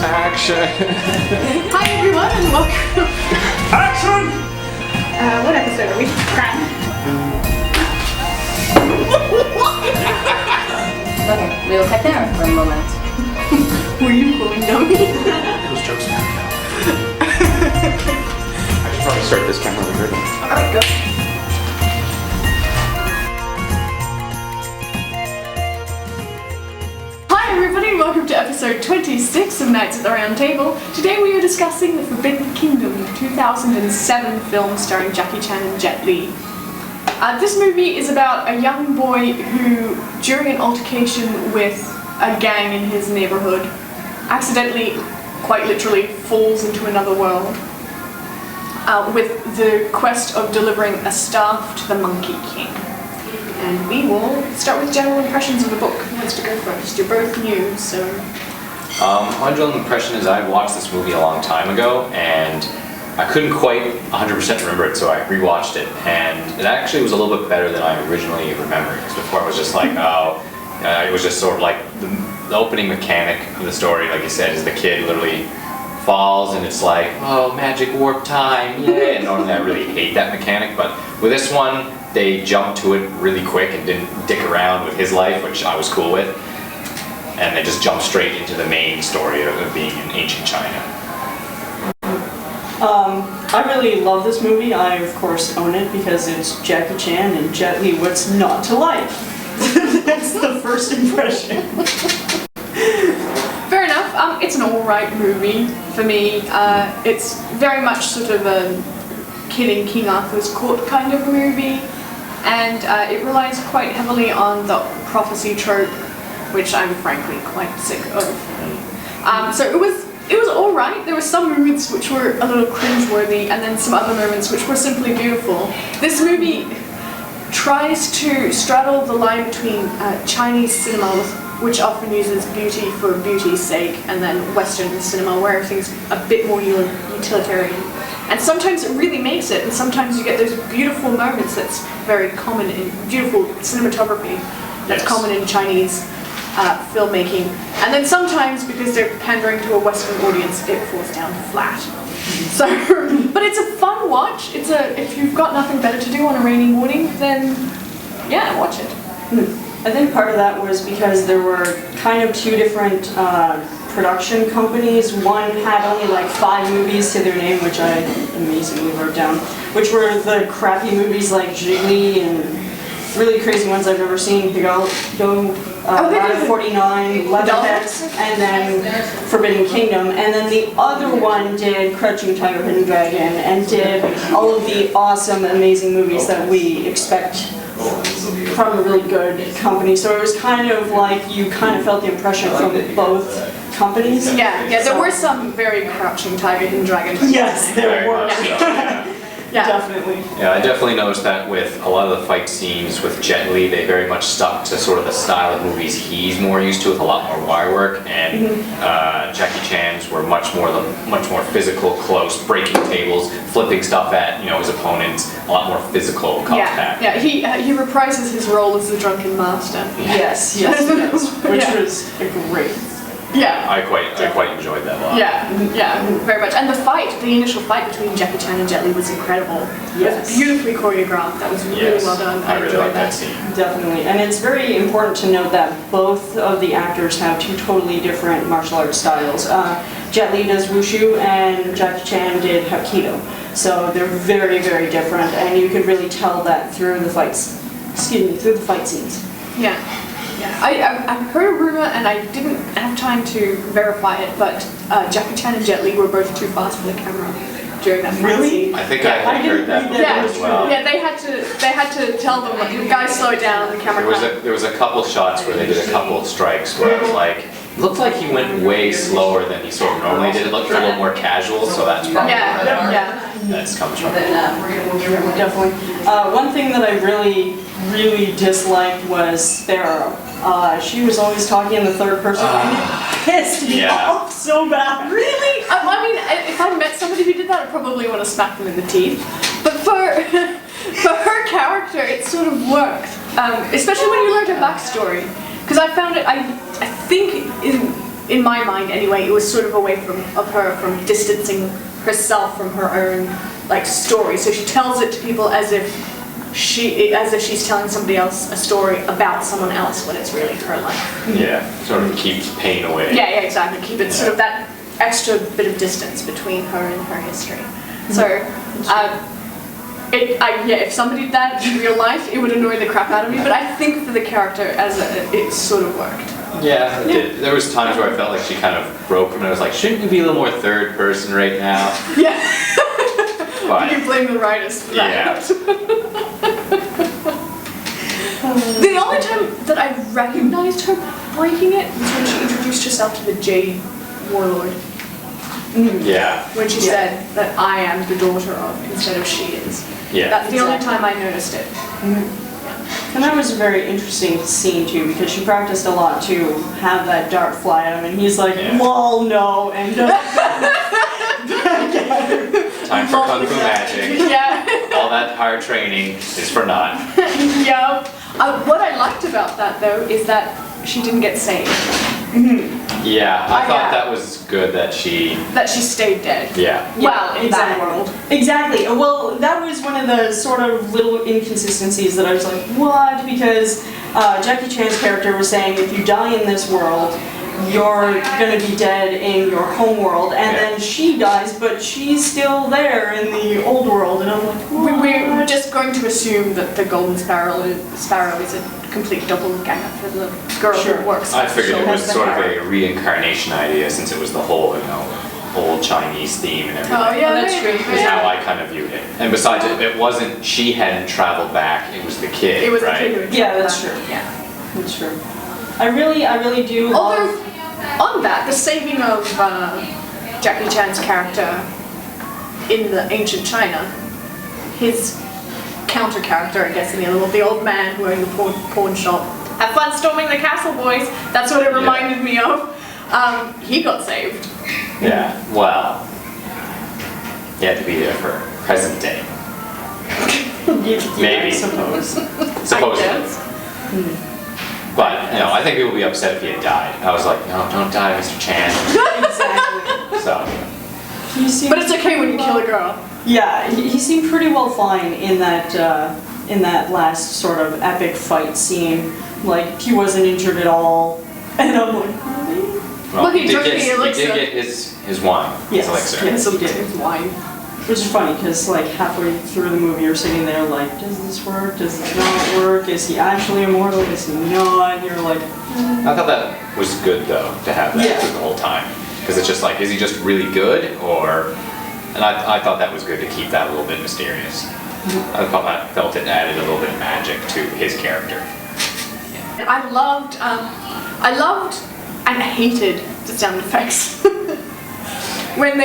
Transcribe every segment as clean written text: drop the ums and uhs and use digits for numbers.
Action! Hi everyone and welcome. Action! What episode are we? Crap. Okay, we'll cut there for a moment. Were you pulling dummy? Those jokes are I should probably start this camera with rhythm. Alright, go. Hi everybody, welcome to episode 26 of Knights at the Round Table. Today we are discussing The Forbidden Kingdom, the 2007 film starring Jackie Chan and Jet Li. This movie is about a young boy who, during an altercation with a gang in his neighborhood, accidentally, quite literally, falls into another world with the quest of delivering a staff to the Monkey King. And we will start with general impressions of the book. Who wants to go first? You're both new, so... My general impression is I watched this movie a long time ago, and I couldn't quite 100% remember it, so I rewatched it, and it actually was a little bit better than I originally remembered. Because before I was just like, it was just sort of like the opening mechanic of the story, like you said, is the kid literally falls, and it's like, oh, magic warp time, yay! And normally I really hate that mechanic, but with this one, they jumped to it really quick and didn't dick around with his life, which I was cool with, and they just jumped straight into the main story of being in ancient China. I really love this movie. I, of course, own it because it's Jackie Chan and Jet Li. What's not to like? That's the first impression. Fair enough. It's an alright movie for me. It's very much sort of a Kid in King Arthur's Court kind of movie, and it relies quite heavily on the prophecy trope, which I'm frankly quite sick of. So it was alright. There were some moments which were a little cringeworthy, and then some other moments which were simply beautiful. This movie tries to straddle the line between Chinese cinema, which often uses beauty for beauty's sake, and then Western cinema, where everything's a bit more utilitarian. And sometimes it really makes it, and sometimes you get those beautiful moments that's very common in beautiful cinematography that's common in Chinese filmmaking. And then sometimes, because they're pandering to a Western audience, it falls down flat. So, but it's a fun watch. If you've got nothing better to do on a rainy morning, then yeah, watch it. I think part of that was because there were kind of two different production companies. One had only like 5 movies to their name, which I amazingly wrote down, which were the crappy movies like Jiggly and really crazy ones I've never seen, Ride 49, Leatherheads, and then Forbidden Kingdom. And then the other one did Crouching Tiger, Hidden Dragon, and did all of the awesome, amazing movies that we expect from a really good company. So it was kind of like you kind of felt the impression from both companies. Yeah, there were some very Crouching Tiger, Hidden Dragon. Yes, there were. Yeah. Definitely. Yeah, I definitely noticed that with a lot of the fight scenes with Jet Li, they very much stuck to sort of the style of movies he's more used to, with a lot more wire work, and Jackie Chan's were much more physical, close, breaking tables, flipping stuff at his opponents, a lot more physical contact. Yeah. He reprises his role as the drunken master. Yes, he does, which was a great. Yeah. I quite enjoyed that a lot. Yeah, very much. And the initial fight between Jackie Chan and Jet Li was incredible. Yes. It was beautifully choreographed. That was really well done. I really enjoyed liked that scene. Definitely. And it's very important to note that both of the actors have 2 totally different martial arts styles. Jet Li does wushu and Jackie Chan did hapkido. So they're very, very different, and you could really tell that through the fights. Through the fight scenes. Yeah. I've heard a rumor, and I didn't have time to verify it, but Jackie Chan and Jet Li were both too fast for the camera during that fight scene. I think I heard that before as well. Yeah, they had to tell them, like, guys, slow it down. The camera. There was a couple shots where they did a couple of strikes where it was like, looked like he went way slower than he sort of normally did. It looked a little more casual, so that's probably where that comes from. Definitely. One thing that I really disliked was Sparrow. She was always talking in the third person, and it pissed me off so bad. Really? I mean, if I met somebody who did that, I'd probably want to smack them in the teeth. But for her character, it sort of worked, especially when you learned her backstory. Because I found it, I think in in my mind anyway, it was sort of a way of her from distancing herself from her own like story. So she tells it to people as if she's telling somebody else a story about someone else when it's really her life. Yeah, sort of keeps pain away. Yeah, exactly. Keep it sort of that extra bit of distance between her and her history. So, if somebody did that in real life, it would annoy the crap out of me. But I think for the character, it sort of worked. Yeah, it did. There was times where I felt like she kind of broke from it. I was like, shouldn't you be a little more third person right now? Yeah. But, you blame the writers for that. Yeah. The only time that I recognized her breaking it was when she introduced herself to the Jade Warlord. Yeah. When she said that I am the daughter of instead of she is. Yeah. That's the only time I noticed it. And that was a very interesting scene too, because she practiced a lot to have that dart fly at him, and he's like, lol, no, and Time for Kung Fu magic. Yeah. All that hard training is for naught. Yeah. What I liked about that though is that she didn't get saved. Yeah, I thought that was good that she stayed dead. Yeah. Well, in that world. Exactly. Well, that was one of the sort of little inconsistencies that I was like, what? Because Jackie Chan's character was saying, if you die in this world, you're gonna be dead in your home world, and then she dies, but she's still there in the old world, and I'm like, what? We're just going to assume that the Golden Sparrow is a complete doppelganger for the girl who works. I figured it was the sort of hair. a reincarnation idea, since it was the whole, old Chinese theme and everything. Oh yeah, that's true. Is how I kind of viewed it. And besides, it wasn't, she hadn't traveled back, it was the kid, It was right? the kid who had Yeah, that's traveled true. back. Yeah. That's true. I really do Although, love... on that, the saving of Jackie Chan's character in the ancient China, his counter character, I guess, in the old man who owned the pawn shop. Have fun storming the castle, boys. That's what it reminded me of. He got saved. Yeah, well, he had to be there for present day. Maybe. I suppose. Supposedly. But, I think people would be upset if he had died. I was like, no, don't die, Mr. Chan. Exactly. So, But it's okay when you kill a girl. Yeah, he seemed pretty well fine in that last sort of epic fight scene. Like, he wasn't injured at all. And I'm like, really? well, he he drank did the get elixir. his wine, his Yes, elixir. yes, he did. It's wine. Which is funny, because like halfway through the movie you're sitting there like, does this work? Does this not work? Is he actually immortal? Is he not? And you're like... I thought that was good, though, to have that through the whole time. Because it's just like, is he just really good, or... And I thought that was good to keep that a little bit mysterious. I felt it added a little bit of magic to his character. I loved and hated the sound effects. When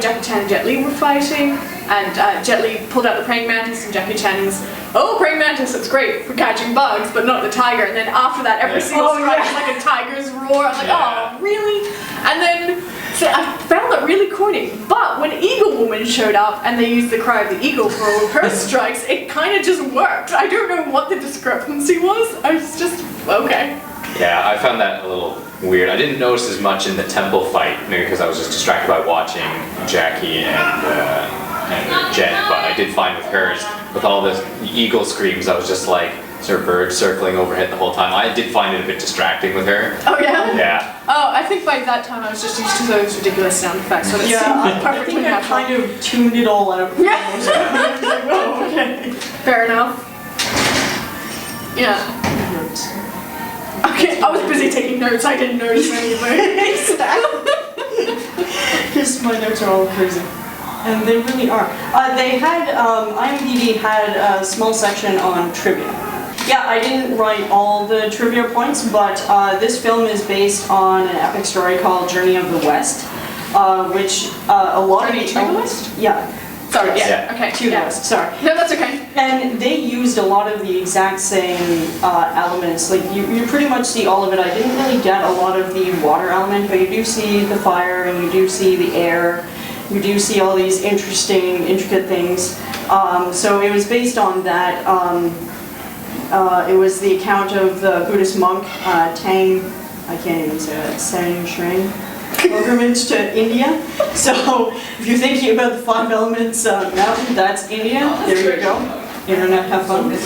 Jackie Chan and Jet Li were fighting, and Jet Li pulled out the praying mantis, and Jackie Chan was, oh, praying mantis, it's great for catching bugs, but not the tiger. And then after that, every single strike is like a tiger's roar. I'm like, oh, really? And then so I found that really corny. But when Eagle Woman showed up and they used the cry of the eagle for all of her strikes, it kind of just worked. I don't know what the discrepancy was. I was just okay. Yeah, I found that a little weird. I didn't notice as much in the temple fight, maybe because I was just distracted by watching Jackie and Jet, but I did find with hers, with all the eagle screams, I was just like, is there a bird circling overhead the whole time? I did find it a bit distracting with her. Oh yeah? Yeah. Oh, I think by that time I was just used to those ridiculous sound effects, so it seemed I perfectly think I natural. kind of tuned it all out. Yeah. I was like, oh, okay. Fair enough. Yeah. Okay, I was busy taking notes, I didn't notice anything. Because my notes are all crazy. And they really are. They had, IMDb had a small section on trivia. Yeah, I didn't write all the trivia points, but this film is based on an epic story called Journey of the West, which a lot Journey of to the West? Yeah. Sorry, Yes. yeah, okay. To the West, sorry. No, that's okay. And they used a lot of the exact same elements. Like you pretty much see all of it. I didn't really get a lot of the water element, but you do see the fire and you do see the air. You do see all these interesting, intricate things. So it was based on that. It was the account of the Buddhist monk Tang I can't even say that, Sang Shrine pilgrimage to India. So if you're thinking about the 5 Elements mountain, that's India. There you go. Internet, have fun. It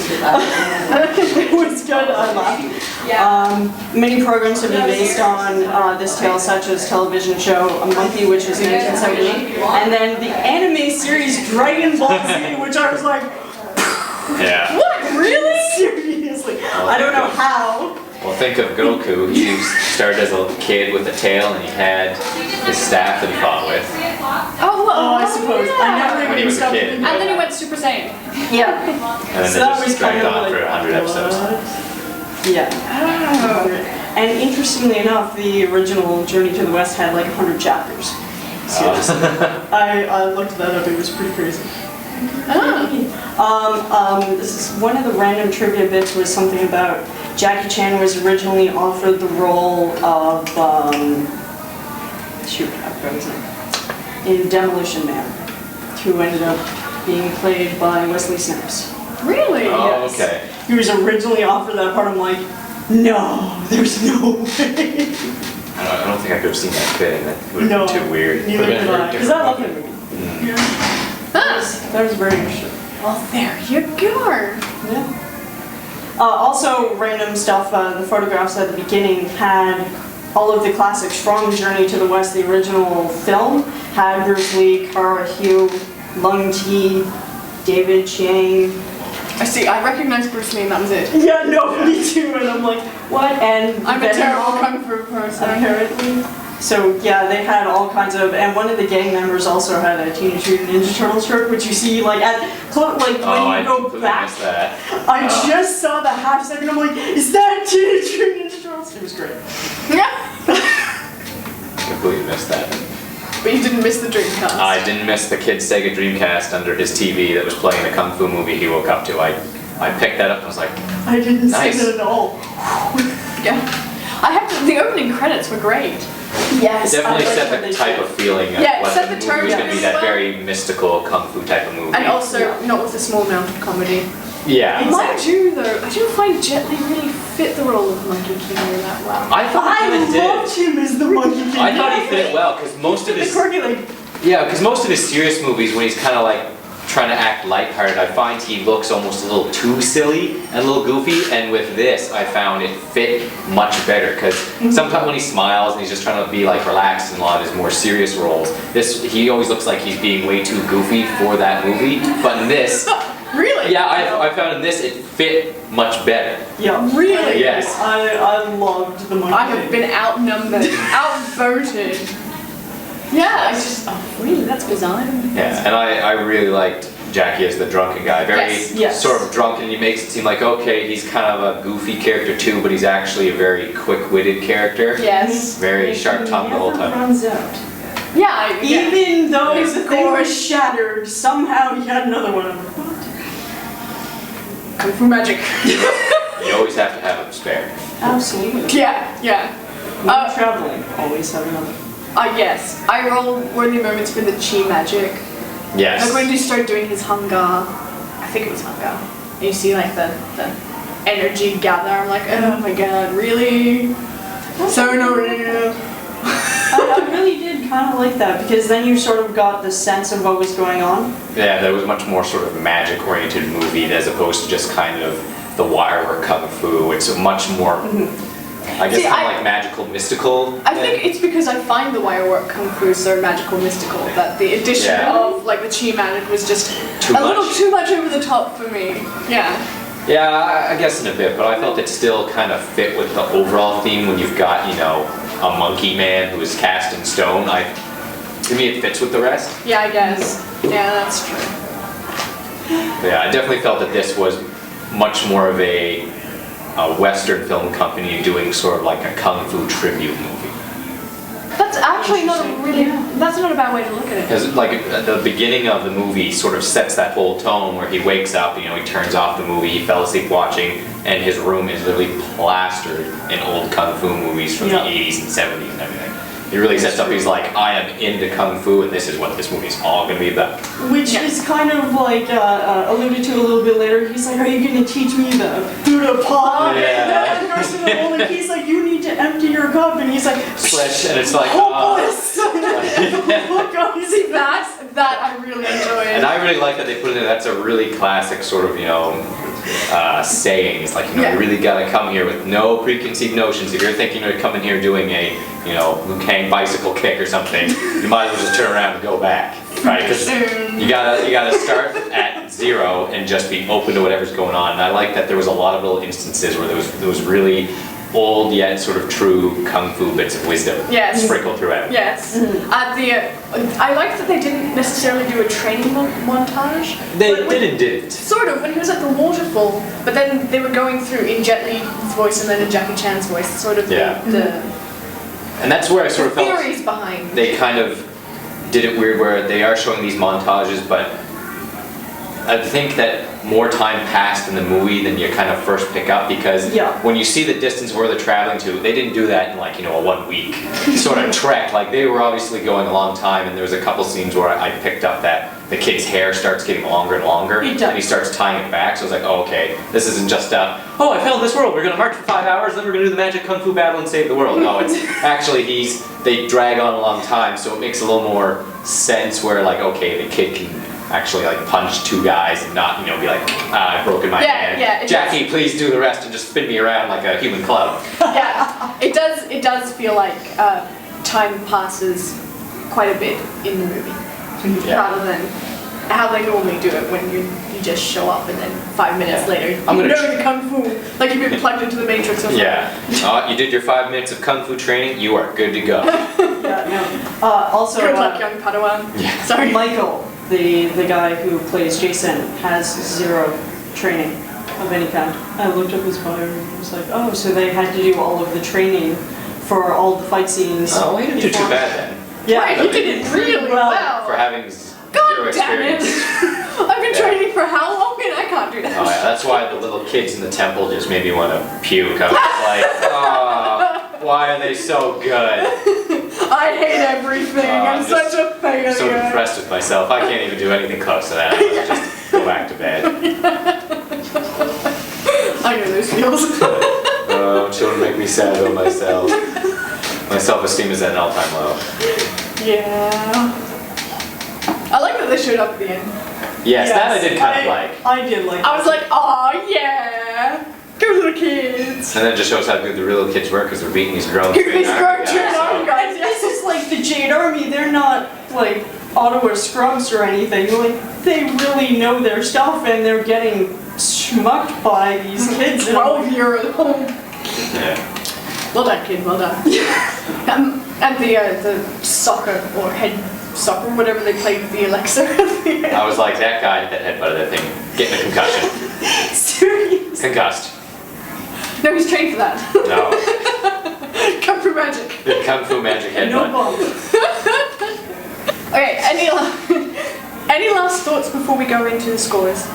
was good, I laughed. Many programs have been based on this tale, such as television show A Monkey, which is 1978, and then the anime series Dragon Ball Z, which I was like, Yeah. what, really? Seriously? I don't know how. Well, think of Goku. He started as a kid with a tail, and he had his staff that he fought with. Oh, I suppose. yeah. I never When he even was a stopped kid. thinking And about then he that. went Super Saiyan. Yeah. And then So it that just was kind dragged of on like, for 100 episodes. what? Yeah. Oh. And interestingly enough, the original Journey to the West had like 100 chapters. Seriously. I looked that up, it was pretty crazy. This is one of the random trivia bits was something about Jackie Chan was originally offered the role of, shoot, I forgot his name, in Demolition Man, who ended up being played by Wesley Snipes. Really? Oh, Yes. okay. He was originally offered that part. I'm like, no, there's no way. I don't think I could have seen that fitting. That would have No, been too weird. neither Would've been could a I. very Because I love different that movie. movie. Ah, That was very interesting. well, there you go. Yeah. Also, random stuff, the photographs at the beginning had all of the classics from Journey to the West, the original film, had Bruce Lee, Cara Hugh, Lung Ti, David Chiang. I see, I recognized Bruce Lee and that was it. Yeah, no, me too, and I'm like, what? And I'm a Venom, terrible kung fu person. apparently. So yeah, they had all kinds of, and one of the gang members also had a Teenage Mutant Ninja Turtle shirt, which you see like at, like when I you go completely back. missed that. I just saw the half second. I'm like, is that Teenage Mutant Ninja Turtles? It was great. Yeah. Completely missed that. But you didn't miss the Dreamcast. I didn't miss the kid's Sega Dreamcast under his TV that was playing the kung fu movie he woke up to. I picked that up and was like, I didn't Nice. see it at all. Yeah. I have to, the opening credits were great. Yes, it definitely I set like the what type they of feeling of Yeah, it what set the the movie tone was going to be, as that well. very mystical kung fu type of movie. And also, not with a small amount of comedy. yeah. Mind you, though, I didn't find Jet Li really fit the role of Monkey King really that well. I thought he I kinda loved did. him as the Monkey King. I thought he fit it well because most of The his quirky, like, most of his serious movies when he's kind of like trying to act lighthearted, I find he looks almost a little too silly and a little goofy. And with this, I found it fit much better because sometimes when he smiles and he's just trying to be like relaxed in a lot of his more serious roles, he always looks like he's being way too goofy for that movie. But in this, Really? yeah, I found in this it fit much better. yeah. Really? Yes. I loved the Monkey I have King. been outnumbered, outvoted. Yeah, I just, oh, really? That's bizarre. Yeah, and I really liked Jackie as the drunken guy. Very Yes, yes. sort of drunken, and he makes it seem like, okay, he's kind of a goofy character too, but he's actually a very quick-witted character. Yes. Very sharp-tongued the whole Never time. runs out. Yeah, Even though His the thing was gorge. shattered, somehow he had another one. I'm like, what? Kung Fu magic. You always have to have him spare. Absolutely. Yeah. Not traveling, always have another. Yes. I roll worthy moments for the chi magic. Yes. Like when you start doing his hunger, I think it was hunger, and you see like the energy gather, I'm like, oh my god, really? So no real. I really did kind of like that because then you sort of got the sense of what was going on. Yeah, that was much more sort of magic-oriented movie as opposed to just kind of the wire-work kung fu. It's a much more, I guess, See, kind of I- like magical, mystical. I think it's because I find the wire work kung fu so magical, mystical that the addition Yeah. of like the chi magic was just Too a little much. too much over the top for me. Yeah. Yeah, I guess in a bit, but I felt it still kind of fit with the overall theme when you've got, a monkey man who is cast in stone. To me, it fits with the rest. Yeah, I guess. Yeah, that's true. But yeah, I definitely felt that this was much more of a Western film company doing sort of like a kung fu tribute movie. That's actually not a really. That's not a bad way to look at it. Because like at the beginning of the movie sort of sets that whole tone where he wakes up, he turns off the movie, he fell asleep watching, and his room is literally plastered in old kung fu movies from Yeah. the 80s and 70s and everything. He really sets up, he's like, I am into Kung Fu and this is what this movie's all gonna be about. Which is kind of like alluded to a little bit later. He's like, are you going to teach me the Buddha pot? Yeah. And Nurse in the Bowl, and he's like, you need to empty your cup. And he's like, Splish, and it's like, hopeless. See, that I really enjoy. And I really like that they put in there, that's a really classic sort of, saying. It's like, you really gotta come here with no preconceived notions. If you're thinking you're coming here doing a, Liu Kang bicycle kick or something, you might as well just turn around and go back, right? Because you gotta start at zero and just be open to whatever's going on. And I like that there was a lot of little instances where there was really old yet sort of true Kung Fu bits of wisdom sprinkled throughout. Yes. I like that they didn't necessarily do a training montage. They didn't. Sort of, when he was at the waterfall, but then they were going through in Jet Li's voice and then in Jackie Chan's voice, sort of the And that's where I sort of felt theories behind. they kind of did it weird where they are showing these montages, but I think that more time passed in the movie than you kind of first pick up, because when you see the distance where they're traveling to, they didn't do that in like, a 1 week sort of trek. Like they were obviously going a long time, and there was a couple scenes where I picked up that the kid's hair starts getting longer and longer, and he starts tying it back, so I was like, oh, okay, this isn't just I fell in this world, we're gonna march for 5 hours, then we're gonna do the magic kung fu battle and save the world. No, it's actually they drag on a long time, so it makes a little more sense where like, okay, the kid can actually like punch two guys and not, be like, I've broken my hand. Jackie, please do the rest and just spin me around like a human club. It does feel like time passes quite a bit in the movie, rather than how they normally do it when you just show up and then 5 minutes later you know the Kung Fu, like you've been plugged into the Matrix or something. You did your 5 minutes of Kung Fu training, you are good to go. Also, good luck, young Padawan. Sorry. Michael, the guy who plays Jason, has zero training of any kind. I looked up his bio and was like, oh, so they had to do all of the training for all the fight scenes. Oh, well, he didn't do too bad then. Yeah, he did it really well. For having God damn it! I've been training for how long and I can't do that. Oh yeah, that's why the little kids in the temple just made me want to puke. I was like, oh, why are they so good? I hate everything. I'm such a failure. I'm so impressed with myself. I can't even do anything close to that. I want to just go back to bed. I know those feels. Children make me sad about myself. My self-esteem is at an all-time low. Yeah. I like that they showed up at the end. Yes, that I did kind of like. I did like I was like, oh yeah! Go little kids! And then it just shows how good the real kids were because they're beating these grown These grown army guys. This is like the Jade Army, they're not like Ottawa scrubs or anything. Like, they really know their stuff and they're getting schmucked by these kids. 12-year-old. Yeah. Well done, kid, well done. And the soccer or head soccer, whatever they played with the Alexa. I was like, that guy that headbutted that thing, getting a concussion. Serious? Concussed. No, he's trained for that. No. Kung Fu magic. The Kung Fu magic headbutt. No bump. Okay, any last thoughts before we go into the scores?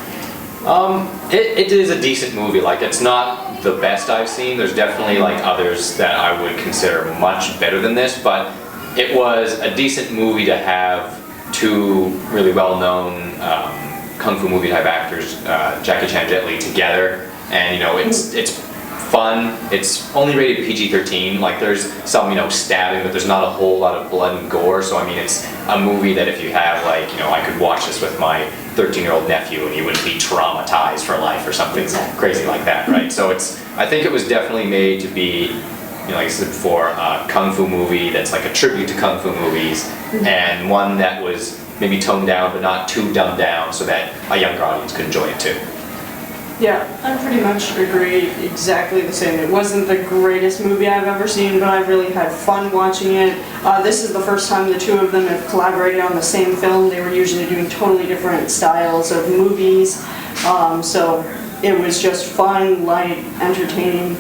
It is a decent movie. Like, it's not the best I've seen. There's definitely like others that I would consider much better than this, but it was a decent movie to have two really well-known kung fu movie type actors, Jackie Chan, Jet Li, together, and it's fun. It's only rated PG-13. Like, there's some stabbing, but there's not a whole lot of blood and gore. So I mean, it's a movie that if you have like I could watch this with my 13-year-old nephew and he wouldn't be traumatized for life or something crazy like that, right? So I think it was definitely made to be, like I said before, a kung fu movie that's like a tribute to kung fu movies, and one that was maybe toned down but not too dumbed down so that a younger audience could enjoy it too. Yeah, I pretty much agree exactly the same. It wasn't the greatest movie I've ever seen, but I really had fun watching it. This is the first time the two of them have collaborated on the same film. They were usually doing totally different styles of movies, so it was just fun, light, entertaining.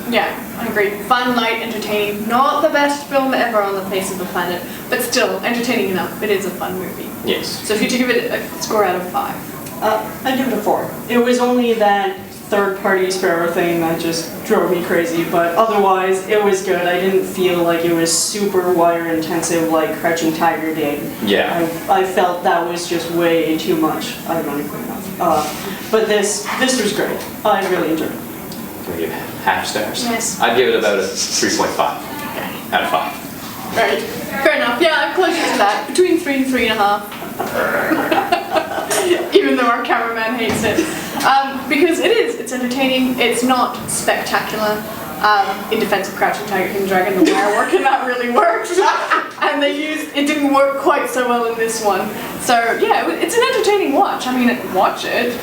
Yeah, I agree. Fun, light, entertaining. Not the best film ever on the face of the planet, but still entertaining enough. It is a fun movie. Yes. So if you had to give it a score out of 5. I give it a 4. It was only that third-party sparrow thing that just drove me crazy, but otherwise it was good. I didn't feel like it was super wire-intensive like Crouching Tiger did. Yeah. I felt that was just way too much, ironically enough. But this was great. I really enjoyed it. Can we give half stars? Yes. I'd give it about a 3.5 out of 5. Right. Fair enough. Yeah, I'm closer to that. Between 3 and 3.5. Even though our cameraman hates it. Because it's entertaining, it's not spectacular. In defense of Crouching Tiger, Hidden Dragon, the wire work in that really worked. And it didn't work quite so well in this one. So yeah, it's an entertaining watch. I mean, watch it,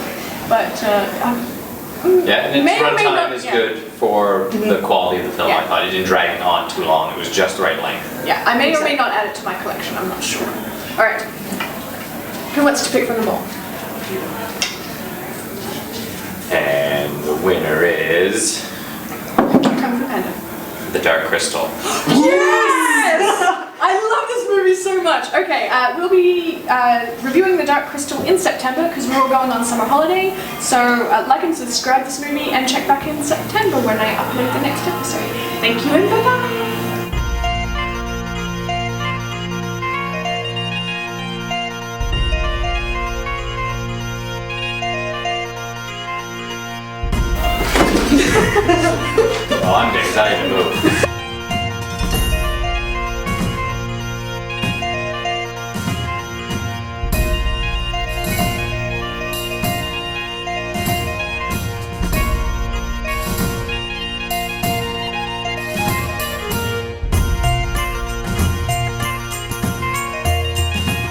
but Yeah, and its may or may runtime not- is yeah. good for the quality of the film. Yeah. I thought it didn't drag on too long. It was just the right length. yeah, I may or may not add it to my collection, I'm not sure. Alright. Who wants to pick from them all? And the winner is Kung Fu Panda. The Dark Crystal. Yes! I love this movie so much. Okay, we'll be reviewing The Dark Crystal in September because we're all going on summer holiday. So like and subscribe to this movie and check back in September when I upload the next episode. Thank you and bye-bye. Well, I'm excited to move.